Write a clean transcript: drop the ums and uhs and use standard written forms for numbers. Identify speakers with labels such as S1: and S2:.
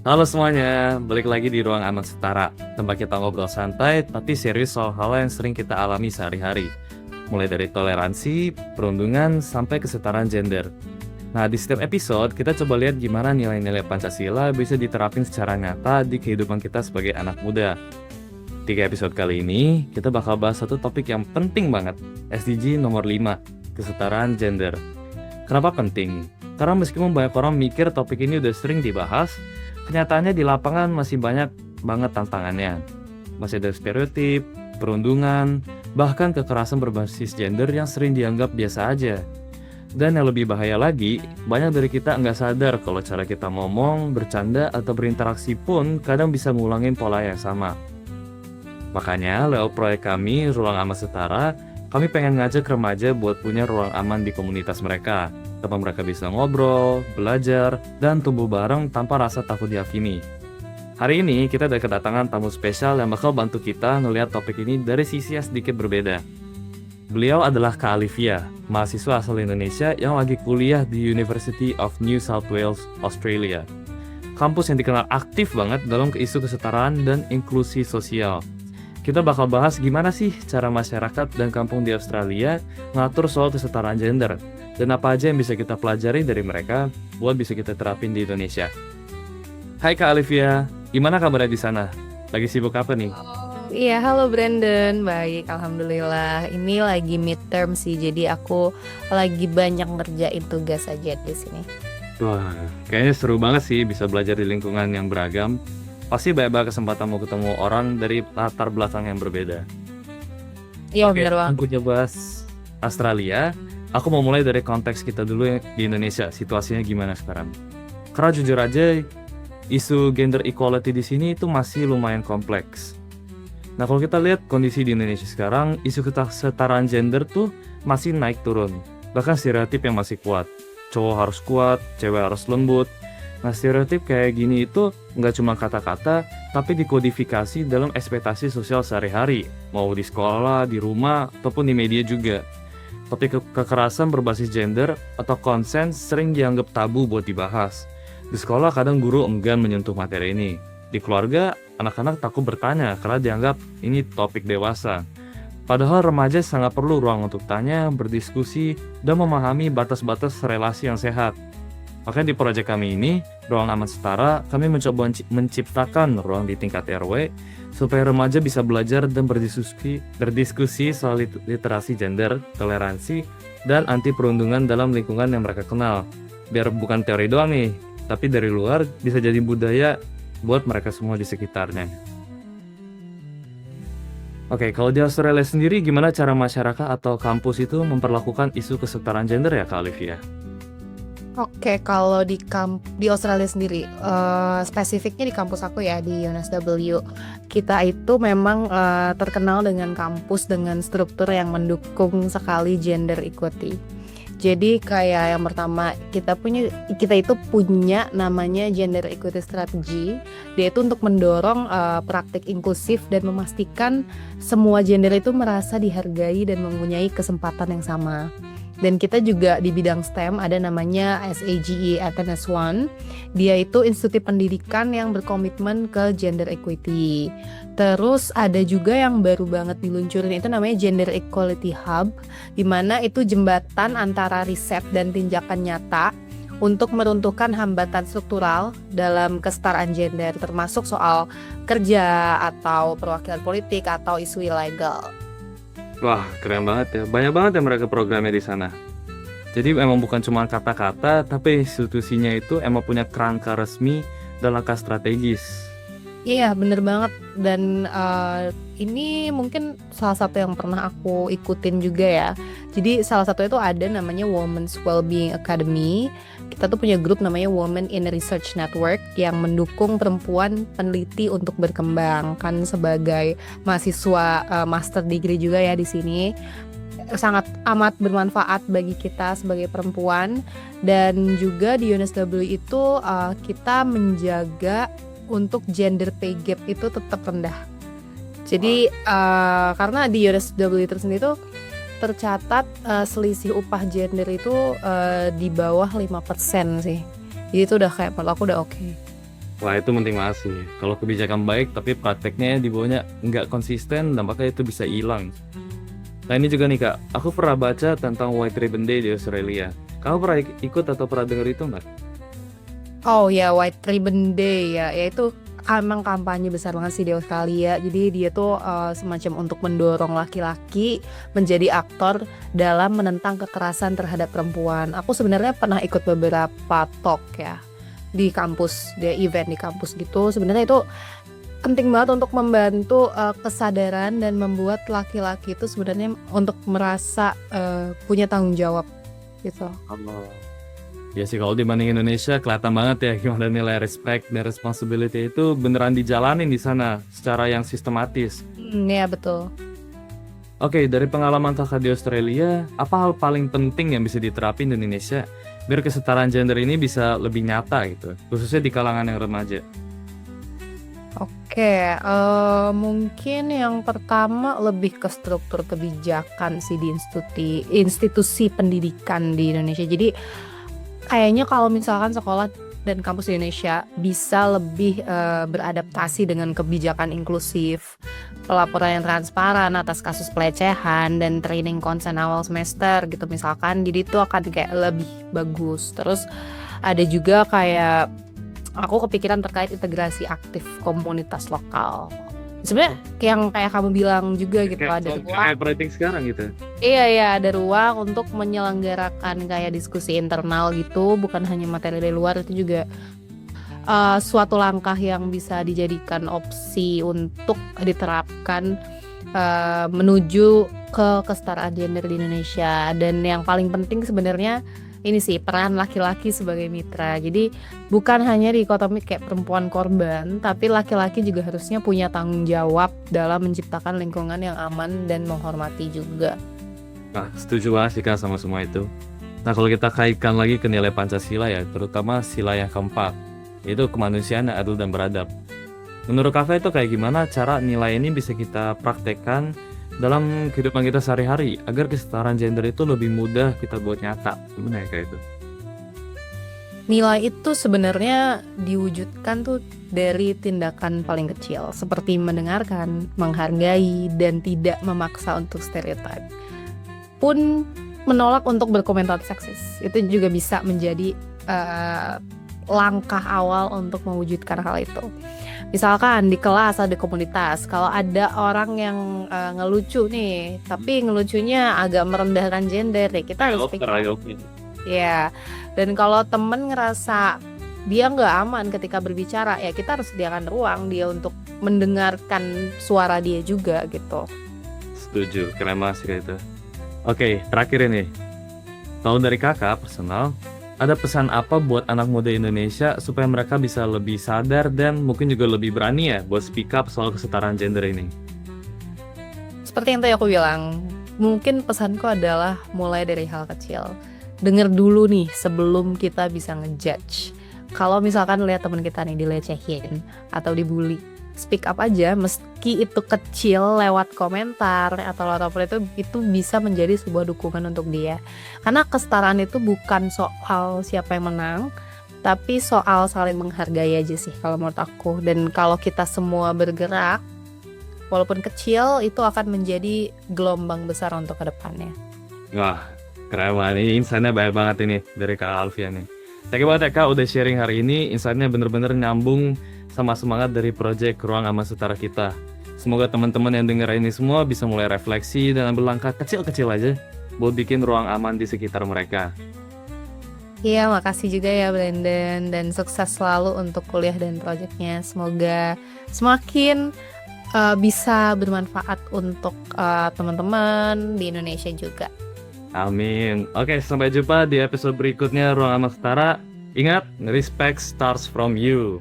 S1: Halo semuanya, balik lagi di Ruang Aman Setara. Tempat kita ngobrol santai, tapi serius soal hal yang sering kita alami sehari-hari. Mulai dari toleransi, perundungan, sampai kesetaraan gender. Nah, di setiap episode, kita coba lihat gimana nilai-nilai Pancasila bisa diterapin secara nyata di kehidupan kita sebagai anak muda. 3 episode kali ini, kita bakal bahas satu topik yang penting banget, SDG nomor 5, kesetaraan gender. Kenapa penting? Karena meskipun banyak orang mikir topik ini udah sering dibahas, kenyataannya di lapangan masih banyak banget tantangannya. Masih ada stereotip, perundungan, bahkan kekerasan berbasis gender yang sering dianggap biasa aja. Dan yang lebih bahaya lagi, banyak dari kita nggak sadar kalau cara kita ngomong, bercanda, atau berinteraksi pun kadang bisa ngulangin pola yang sama. Makanya, lewat proyek kami, Ruang Aman Setara, kami pengen ngajak remaja buat punya ruang aman di komunitas mereka, tempat mereka bisa ngobrol, belajar, dan tumbuh bareng tanpa rasa takut dihakimi. Hari ini kita ada kedatangan tamu spesial yang bakal bantu kita ngelihat topik ini dari sisi yang sedikit berbeda. Beliau adalah Kak Alivia, mahasiswa asal Indonesia yang lagi kuliah di University of New South Wales, Australia. Kampus yang dikenal aktif banget dalam isu kesetaraan dan inklusi sosial. Kita bakal bahas gimana sih cara masyarakat dan kampung di Australia ngatur soal kesetaraan gender, dan apa aja yang bisa kita pelajari dari mereka buat bisa kita terapin di Indonesia. Hai Kak Alivia, gimana kabarnya di sana? Lagi sibuk apa nih?
S2: Iya, halo Brandon. Baik, alhamdulillah. Ini lagi midterm sih, jadi aku lagi banyak ngerjain tugas aja di sini.
S1: Wah, kayaknya seru banget sih bisa belajar di lingkungan yang beragam. Pasti banyak kesempatan mau ketemu orang dari latar belakang yang berbeda.
S2: Iya,
S1: Oke,
S2: bener banget.
S1: aku coba Australia. Aku mau mulai dari konteks kita dulu di Indonesia. Situasinya gimana sekarang? Karena jujur aja, isu gender equality di sini itu masih lumayan kompleks. Nah, kalau kita lihat kondisi di Indonesia sekarang, isu kesetaraan gender tuh masih naik turun. Bahkan stereotip yang masih kuat. Cowok harus kuat, cewek harus lembut. Nah, stereotip kayak gini itu nggak cuma kata-kata, tapi dikodifikasi dalam ekspektasi sosial sehari-hari, mau di sekolah, di rumah, ataupun di media juga. Topik kekerasan berbasis gender atau konsen sering dianggap tabu buat dibahas. Di sekolah kadang guru enggan menyentuh materi ini. Di keluarga, anak-anak takut bertanya karena dianggap ini topik dewasa. Padahal remaja sangat perlu ruang untuk tanya, berdiskusi, dan memahami batas-batas relasi yang sehat. Makanya di proyek kami ini, Ruang Aman Setara, kami mencoba menciptakan ruang di tingkat RW supaya remaja bisa belajar dan berdiskusi soal literasi gender, toleransi, dan anti perundungan dalam lingkungan yang mereka kenal. Biar bukan teori doang nih, tapi dari luar bisa jadi budaya buat mereka semua di sekitarnya. Oke, kalau di Australia sendiri gimana cara masyarakat atau kampus itu memperlakukan isu kesetaraan gender ya Kak Olivia?
S2: Oke, kalau di Australia sendiri, spesifiknya di kampus aku ya, di UNSW, kita itu memang terkenal dengan kampus dengan struktur yang mendukung sekali gender equity. Jadi kayak yang pertama kita itu punya namanya gender equity strategy. Dia itu untuk mendorong praktik inklusif dan memastikan semua gender itu merasa dihargai dan mempunyai kesempatan yang sama. Dan kita juga di bidang STEM ada namanya SAGE Athens 1. Dia itu institusi pendidikan yang berkomitmen ke gender equity. Terus ada juga yang baru banget diluncurin itu namanya Gender Equality Hub, di mana itu jembatan antara riset dan tindakan nyata untuk meruntuhkan hambatan struktural dalam kesetaraan gender, termasuk soal kerja atau perwakilan politik atau isu ilegal.
S1: Wah, keren banget ya. Banyak banget ya mereka programnya di sana. Jadi emang bukan cuma kata-kata, tapi institusinya itu emang punya kerangka resmi dan langkah strategis.
S2: Iya, bener banget. Dan ini mungkin salah satu yang pernah aku ikutin juga ya. Jadi salah satu itu ada namanya Women's Wellbeing Academy. Kita tuh punya grup namanya Women in Research Network yang mendukung perempuan peneliti untuk berkembang. Kan sebagai mahasiswa master degree juga ya di sini, sangat amat bermanfaat bagi kita sebagai perempuan. Dan juga di UNSW itu kita menjaga untuk gender pay gap itu tetap rendah. Jadi karena di UNSW itu sendiri tuh tercatat selisih upah gender itu di bawah 5% sih. Jadi itu udah kayak menurut aku udah oke.
S1: Wah itu penting banget sih. Kalau kebijakan baik tapi prakteknya di bawahnya nggak konsisten, dampaknya itu bisa hilang. Nah ini juga nih kak, aku pernah baca tentang White Ribbon Day di Australia. Kamu pernah ikut atau pernah denger itu nggak?
S2: Oh ya, White Ribbon Day ya, yaitu emang kampanye besar banget sih di Australia. Jadi dia tuh semacam untuk mendorong laki-laki menjadi aktor dalam menentang kekerasan terhadap perempuan. Aku sebenarnya pernah ikut beberapa talk ya di kampus, dia event di kampus gitu. Sebenarnya itu penting banget untuk membantu kesadaran dan membuat laki-laki itu sebenarnya untuk merasa punya tanggung jawab gitu.
S1: Allah. Ya sih kalau dibanding Indonesia kelihatan banget ya gimana nilai respect dan responsibility itu beneran dijalanin di sana secara yang sistematis.
S2: Ya betul.
S1: Oke, dari pengalaman kakak di Australia, apa hal paling penting yang bisa diterapin di Indonesia biar kesetaraan gender ini bisa lebih nyata gitu, khususnya di kalangan yang remaja?
S2: Oke, mungkin yang pertama lebih ke struktur kebijakan sih di institusi pendidikan di Indonesia. Jadi kayaknya kalau misalkan sekolah dan kampus di Indonesia bisa lebih beradaptasi dengan kebijakan inklusif, pelaporan yang transparan atas kasus pelecehan dan training konsen awal semester gitu misalkan, jadi itu akan kayak lebih bagus. Terus ada juga kayak aku kepikiran terkait integrasi aktif komunitas lokal. Sebenarnya yang kayak kamu bilang juga gitu, ada ruang.
S1: Kayak rating sekarang gitu.
S2: Iya, ada ruang untuk menyelenggarakan kayak diskusi internal gitu, bukan hanya materi dari luar. Itu juga suatu langkah yang bisa dijadikan opsi untuk diterapkan menuju ke kesetaraan gender di Indonesia. Dan yang paling penting sebenarnya ini sih peran laki-laki sebagai mitra. Jadi bukan hanya dikotomi kayak perempuan korban, tapi laki-laki juga harusnya punya tanggung jawab dalam menciptakan lingkungan yang aman dan menghormati juga.
S1: Nah, setuju banget sih kak sama semua itu. Nah kalau kita kaitkan lagi ke nilai Pancasila ya, terutama sila yang keempat, yaitu kemanusiaan yang adil dan beradab. Menurut kakak itu kayak gimana cara nilai ini bisa kita praktekkan dalam kehidupan kita sehari-hari agar kesetaraan gender itu lebih mudah kita buat nyata? Gimana ya kayak itu?
S2: Nilai itu sebenarnya diwujudkan tuh dari tindakan paling kecil, seperti mendengarkan, menghargai, dan tidak memaksa untuk stereotip. Pun menolak untuk berkomentar seksis. Itu juga bisa menjadi langkah awal untuk mewujudkan hal itu. Misalkan di kelas atau di komunitas, kalau ada orang yang ngelucu nih, tapi ngelucunya agak merendahkan gender, ya kita harus pikir. Ya, dan kalau temen ngerasa dia nggak aman ketika berbicara, ya kita harus sediakan ruang dia untuk mendengarkan suara dia juga gitu.
S1: Setuju, keren banget sih kayak itu. Oke, terakhir ini, kalau dari kakak personal, ada pesan apa buat anak muda Indonesia supaya mereka bisa lebih sadar dan mungkin juga lebih berani ya buat speak up soal kesetaraan gender ini?
S2: Seperti yang tadi aku bilang, mungkin pesanku adalah mulai dari hal kecil. Dengar dulu nih sebelum kita bisa ngejudge. Kalau misalkan lihat teman kita nih dilecehin atau dibully, speak up aja, meski itu kecil lewat komentar atau lewat apa itu bisa menjadi sebuah dukungan untuk dia. Karena kesetaraan itu bukan soal siapa yang menang, tapi soal saling menghargai aja sih kalau menurut aku. Dan kalau kita semua bergerak, walaupun kecil, itu akan menjadi gelombang besar untuk kedepannya.
S1: Wah, keren banget. Ini insight-nya banyak banget ini dari Kak Alfia nih. Thank you banget ya Kak udah sharing hari ini. Insight-nya bener-bener nyambung sama semangat dari proyek Ruang Aman Setara kita. Semoga teman-teman yang dengar ini semua bisa mulai refleksi dan ambil langkah kecil-kecil aja buat bikin ruang aman di sekitar mereka.
S2: Iya, makasih juga ya Brandon, dan sukses selalu untuk kuliah dan proyeknya. Semoga semakin bisa bermanfaat untuk teman-teman di Indonesia juga.
S1: Amin. Oke, sampai jumpa di episode berikutnya Ruang Aman Setara. Ingat, respect starts from you.